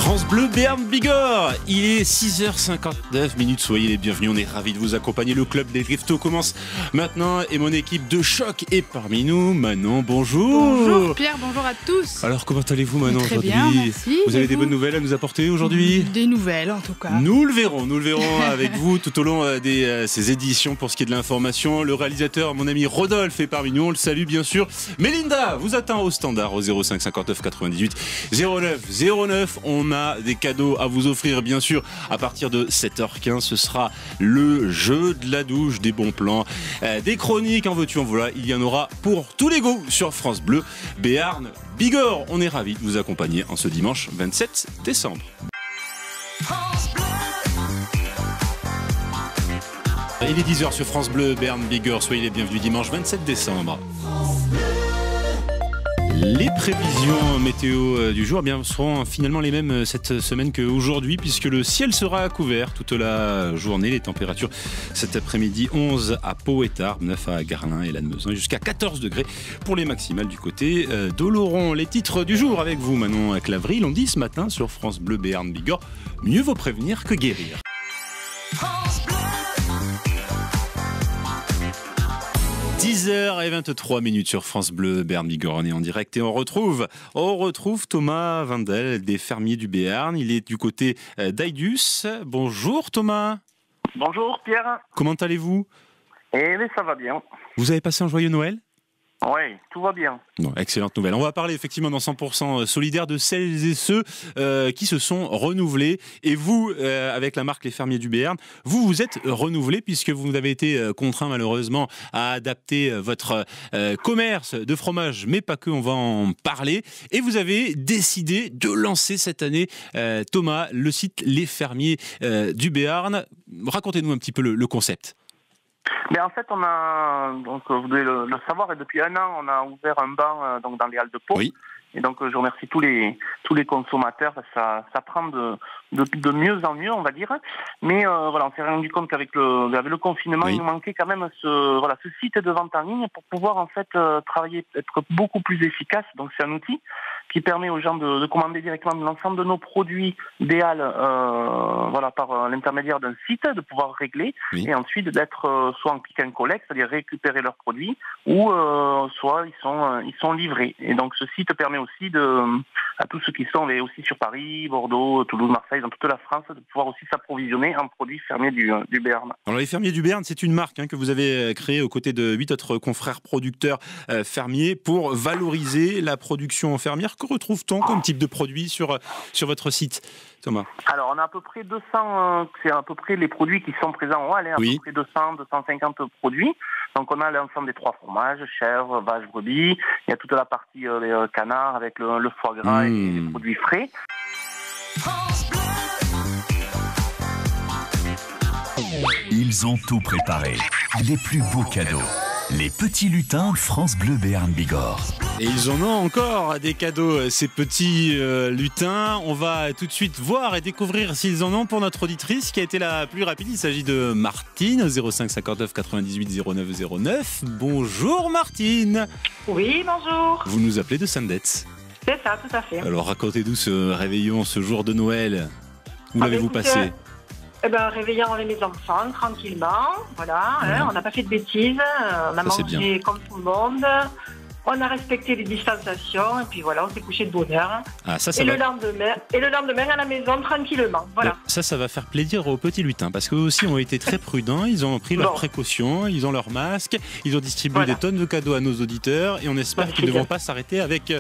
France Bleu Béarn Bigorre, il est 6h59, soyez les bienvenus, on est ravis de vous accompagner. Le club des Driftos commence maintenant et mon équipe de choc est parmi nous. Manon, bonjour. Bonjour Pierre, bonjour à tous. Alors comment allez-vous Manon aujourd'hui? Très bien, merci. Vous avez des bonnes nouvelles à nous apporter aujourd'hui? Des nouvelles en tout cas. Nous le verrons avec vous tout au long de ces éditions. Pour ce qui est de l'information, le réalisateur, mon ami Rodolphe, est parmi nous, on le salue bien sûr. Mélinda vous attend au standard au 05 59 98 09 09. On a des cadeaux à vous offrir bien sûr à partir de 7h15. Ce sera le jeu de la douche, des bons plans, des chroniques, en veux-tu en voilà. Il y en aura pour tous les goûts sur France Bleu Béarn Bigorre. On est ravis de vous accompagner en ce dimanche 27 décembre. Il est 10h sur France Bleu Béarn Bigorre. Soyez les bienvenus dimanche 27 décembre. Les prévisions météo du jour seront finalement les mêmes cette semaine qu'aujourd'hui, puisque le ciel sera couvert toute la journée. Les températures cet après-midi 11 à Pau et Tarbes, 9 à Garlin et Lannemezan, jusqu'à 14 degrés pour les maximales du côté d'Oloron. Les titres du jour avec vous Manon Claverie, l'on dit ce matin sur France Bleu Béarn Bigorre, mieux vaut prévenir que guérir. 10h23 sur France Bleu Béarn Bigorre, on est en direct et on retrouve Thomas Wendel des fermiers du Béarn. Il est du côté d'Aidus. Bonjour Thomas. Bonjour Pierre. Comment allez-vous? Eh bien ça va bien. Vous avez passé un joyeux Noël? Oui, tout va bien. Bon, excellente nouvelle. On va parler effectivement dans 100% solidaire de celles et ceux qui se sont renouvelés. Et vous, avec la marque Les Fermiers du Béarn, vous êtes renouvelés puisque vous avez été contraint malheureusement à adapter votre commerce de fromage, mais pas que, on va en parler. Et vous avez décidé de lancer cette année, Thomas, le site Les Fermiers du Béarn. Racontez-nous un petit peu le concept. Mais en fait, on a, donc vous devez le savoir, et depuis un an, on a ouvert un banc donc dans les Halles de Pau. Oui. Et donc, je remercie tous les consommateurs. Ça prend de mieux en mieux, on va dire. Mais voilà, on s'est rendu compte qu'avec le confinement, oui, il nous manquait quand même ce site de vente en ligne pour pouvoir en fait travailler, être beaucoup plus efficace. Donc, c'est un outil qui permet aux gens de commander directement l'ensemble de nos produits des halles, par l'intermédiaire d'un site, de pouvoir régler, oui, et ensuite d'être soit en click and collect, c'est-à-dire récupérer leurs produits, ou soit ils sont livrés. Et donc, ce site permet aussi à tous ceux qui sont aussi sur Paris, Bordeaux, Toulouse, Marseille, dans toute la France, de pouvoir aussi s'approvisionner en produits fermiers du Béarn. Alors les Fermiers du Béarn, c'est une marque que vous avez créée aux côtés de 8 autres confrères producteurs fermiers pour valoriser la production fermière. Que retrouve-t-on comme type de produit sur votre site, Thomas? Alors on a à peu près 200, c'est à peu près les produits qui sont présents en halle, oui, à peu près 250 produits. Donc on a l'ensemble des 3 fromages, chèvre, vache, brebis. Il y a toute la partie canard avec le foie gras et les produits frais. Ils ont tout préparé. Les plus beaux cadeaux. Les petits lutins France Bleu Béarn Bigorre. Et ils en ont encore des cadeaux, ces petits lutins. On va tout de suite voir et découvrir s'ils en ont pour notre auditrice qui a été la plus rapide. Il s'agit de Martine, 05 59 98 09 09. Bonjour Martine. Oui, bonjour. Vous nous appelez de Saint-Detz. C'est ça, tout à fait. Alors racontez-nous ce réveillon, ce jour de Noël. Où l'avez-vous passé? Réveillant avec mes enfants, tranquillement, voilà. Hein, on n'a pas fait de bêtises, on a mangé comme tout le monde, on a respecté les distanciations, et puis voilà, on s'est couché de bonne heure. Le lendemain, à la maison, tranquillement, voilà. Ça va faire plaisir aux petits lutins, parce qu'eux aussi ont été très prudents, ils ont pris leurs précautions, ils ont leur masque, ils ont distribué des tonnes de cadeaux à nos auditeurs, et on espère qu'ils ne vont pas s'arrêter avec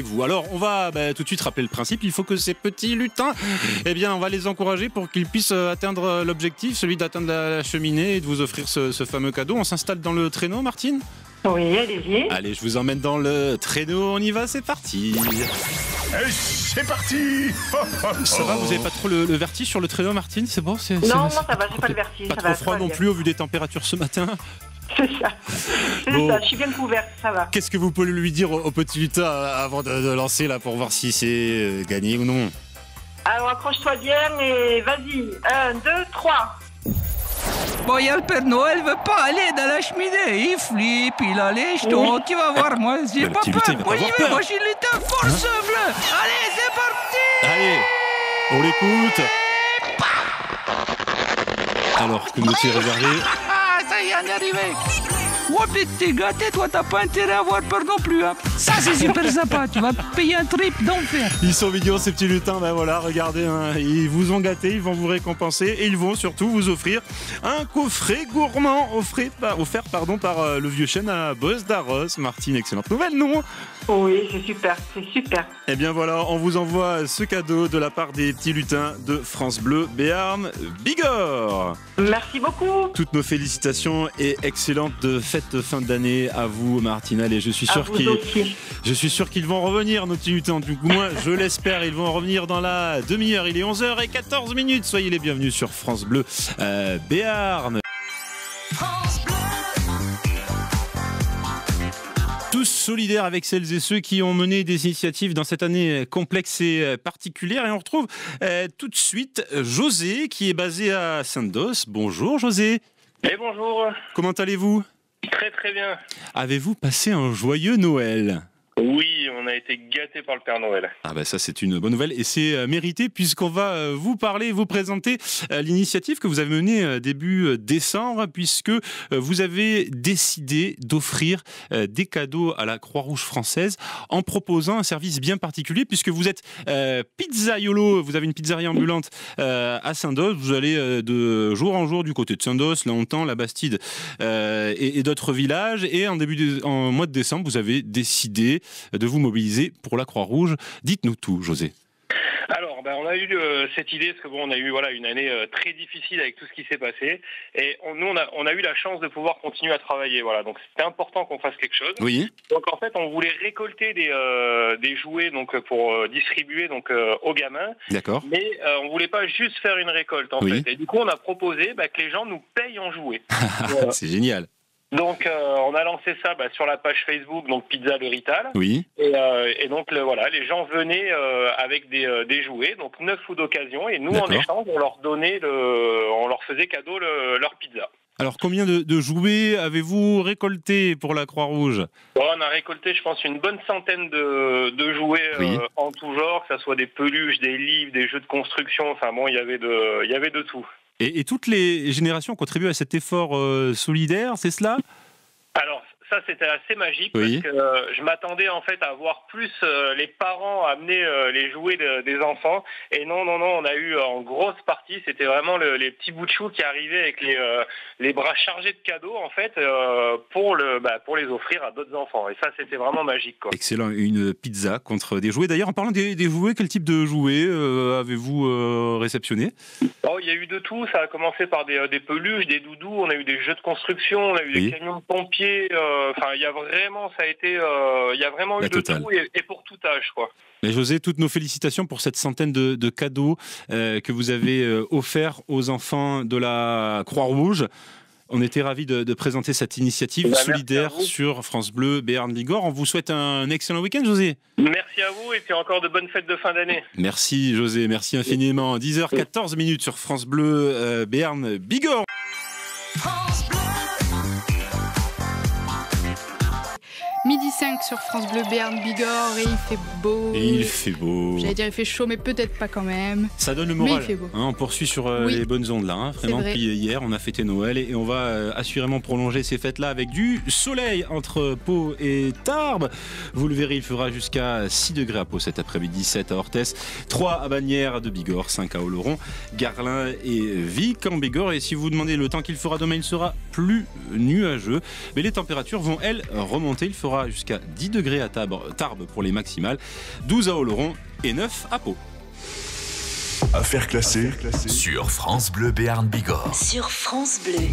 vous. Alors, on va tout de suite rappeler le principe, il faut que ces petits lutins, on va les encourager pour qu'ils puissent atteindre l'objectif, celui d'atteindre la cheminée et de vous offrir ce fameux cadeau. On s'installe dans le traîneau, Martine ? Oui, allez-y. Allez, je vous emmène dans le traîneau, on y va, c'est parti. Et c'est parti. Ça va, vous n'avez pas trop le vertige sur le traîneau, Martine? C'est bon? Non, ça va, j'ai pas le vertige. Pas trop froid non plus au vu des températures ce matin? C'est ça. Je suis bien couverte, ça va. Qu'est-ce que vous pouvez lui dire au petit lutin avant de lancer là pour voir si c'est gagné ou non? Alors accroche-toi bien et vas-y. 1, 2, 3. Bon, il y a le Père Noël, veut pas aller dans la cheminée. Il flippe, il a les jetons. Tu vas voir, moi, j'ai pas peur. Moi, j'y vais, moi, j'ai l'état force bleue. Allez, c'est parti. Allez. On l'écoute. Alors, communauté réservée. Ah, ça y est, on est arrivé. Ouais, mais t'es gâté, toi, t'as pas intérêt à avoir peur non plus. Hein. Ça, c'est super sympa. Tu vas te payer un trip d'enfer. Ils sont mignons, ces petits lutins. Ben voilà, regardez, hein, ils vous ont gâté, ils vont vous récompenser et ils vont surtout vous offrir un coffret gourmand offert par le vieux chêne à Bosse d'Arros. Martine, excellente nouvelle, non? Oui, c'est super, c'est super. Eh bien voilà, on vous envoie ce cadeau de la part des petits lutins de France Bleu Béarn Bigorre. Merci beaucoup. Toutes nos félicitations et excellente fête de fin d'année à vous, Martinelle, et je suis sûr qu'ils vont revenir, nos petits lutins. Du coup, moi, je l'espère, ils vont revenir dans la demi-heure. Il est 11h14. Soyez les bienvenus sur France Bleu Béarn. Tous solidaires avec celles et ceux qui ont mené des initiatives dans cette année complexe et particulière. Et on retrouve tout de suite José, qui est basé à Saint-Dos. Bonjour José. Et bonjour. Comment allez-vous ? Très très bien. Avez-vous passé un joyeux Noël ? Oui, on a été gâtés par le Père Noël. Ah bah ça c'est une bonne nouvelle et c'est mérité puisqu'on va vous présenter l'initiative que vous avez menée début décembre, puisque vous avez décidé d'offrir des cadeaux à la Croix-Rouge française en proposant un service bien particulier, puisque vous êtes pizzaiolo, vous avez une pizzeria ambulante à Saint-Dos. Vous allez de jour en jour du côté de Saint-Dos, Longtemps, la Bastide et d'autres villages, et en mois de décembre vous avez décidé de vous mobiliser pour la Croix-Rouge. Dites-nous tout, José. Alors, on a eu cette idée parce que on a eu une année très difficile avec tout ce qui s'est passé, et nous on a eu la chance de pouvoir continuer à travailler. Voilà, donc c'était important qu'on fasse quelque chose. Oui. Donc en fait, on voulait récolter des jouets pour distribuer aux gamins. D'accord. Mais on voulait pas juste faire une récolte en fait. Et du coup, on a proposé que les gens nous payent en jouets. C'est génial. Donc on a lancé ça sur la page Facebook, donc Pizza Le Rital. Oui. Et donc les gens venaient avec des jouets, donc 9 ou d'occasion, et nous en échange on leur faisait cadeau leur pizza. Alors combien de jouets avez-vous récolté pour la Croix-Rouge ? On a récolté, je pense, une bonne centaine de jouets en tout genre, que ce soit des peluches, des livres, des jeux de construction. Enfin bon, il y avait de tout. Et toutes les générations contribuent à cet effort solidaire, c'est cela ? Alors, ça, c'était assez magique, parce que je m'attendais en fait à voir plus les parents amener les jouets des enfants. Et non, on a eu en grosse partie, c'était vraiment les petits bouts de chou qui arrivaient avec les bras chargés de cadeaux en fait pour les offrir à d'autres enfants. Et ça, c'était vraiment magique, quoi. Excellent, une pizza contre des jouets. D'ailleurs, en parlant des jouets, quel type de jouets avez-vous réceptionné ? Il y a eu de tout. Ça a commencé par des peluches, des doudous. On a eu des jeux de construction, on a eu des camions de pompiers. Il y a vraiment eu de tout et pour tout âge, quoi. Mais José, toutes nos félicitations pour cette centaine de cadeaux que vous avez offerts aux enfants de la Croix-Rouge. On était ravis de présenter cette initiative solidaire sur France Bleu Béarn Bigorre. On vous souhaite un excellent week-end, José. Merci à vous et puis encore de bonnes fêtes de fin d'année. Merci José, merci infiniment. 10h14 sur France Bleu Béarn Bigorre. Midi 5 sur France Bleu Béarn Bigorre, et il fait beau. J'allais dire il fait chaud, mais peut-être pas quand même. Ça donne le moral. Mais il fait beau. On poursuit sur les bonnes ondes là. Vraiment, puis hier on a fêté Noël et on va assurément prolonger ces fêtes-là avec du soleil entre Pau et Tarbes. Vous le verrez, il fera jusqu'à 6 degrés à Pau cet après-midi, 7 à Orthès, 3 à Bagnères de Bigorre, 5 à Oloron, Garlin et Vic en Bigorre. Et si vous vous demandez le temps qu'il fera demain, il sera plus nuageux. Mais les températures vont, elles, remonter. Il fera jusqu'à 10 degrés à Tarbes pour les maximales, 12 à Oloron et 9 à Pau. Affaires classées sur France Bleu Béarn Bigorre. Sur France Bleu.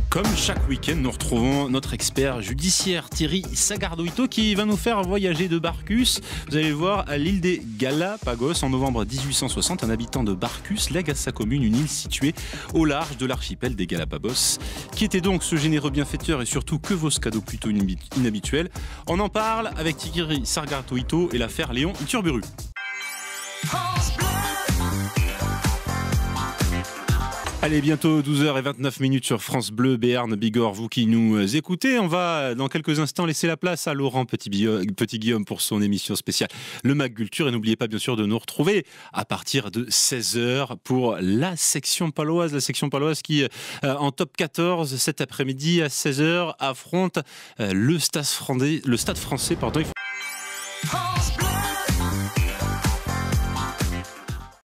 Comme chaque week-end, nous retrouvons notre expert judiciaire Thierry Sagardoito qui va nous faire voyager de Barcus. Vous allez voir, à l'île des Galapagos. En novembre 1860, un habitant de Barcus lègue à sa commune une île située au large de l'archipel des Galapagos. Qui était donc ce généreux bienfaiteur et surtout que vaut ce cadeau plutôt inhabituel ? On en parle avec Thierry Sagardoito et l'affaire Léon Turburu. Allez, bientôt 12h29 sur France Bleu Béarn Bigorre, vous qui nous écoutez. On va dans quelques instants laisser la place à Laurent Petit-Guillaume pour son émission spéciale Le Mag Culture. Et n'oubliez pas bien sûr de nous retrouver à partir de 16h pour la section paloise. La section paloise qui, en top 14 cet après-midi à 16h, affronte le Stade français.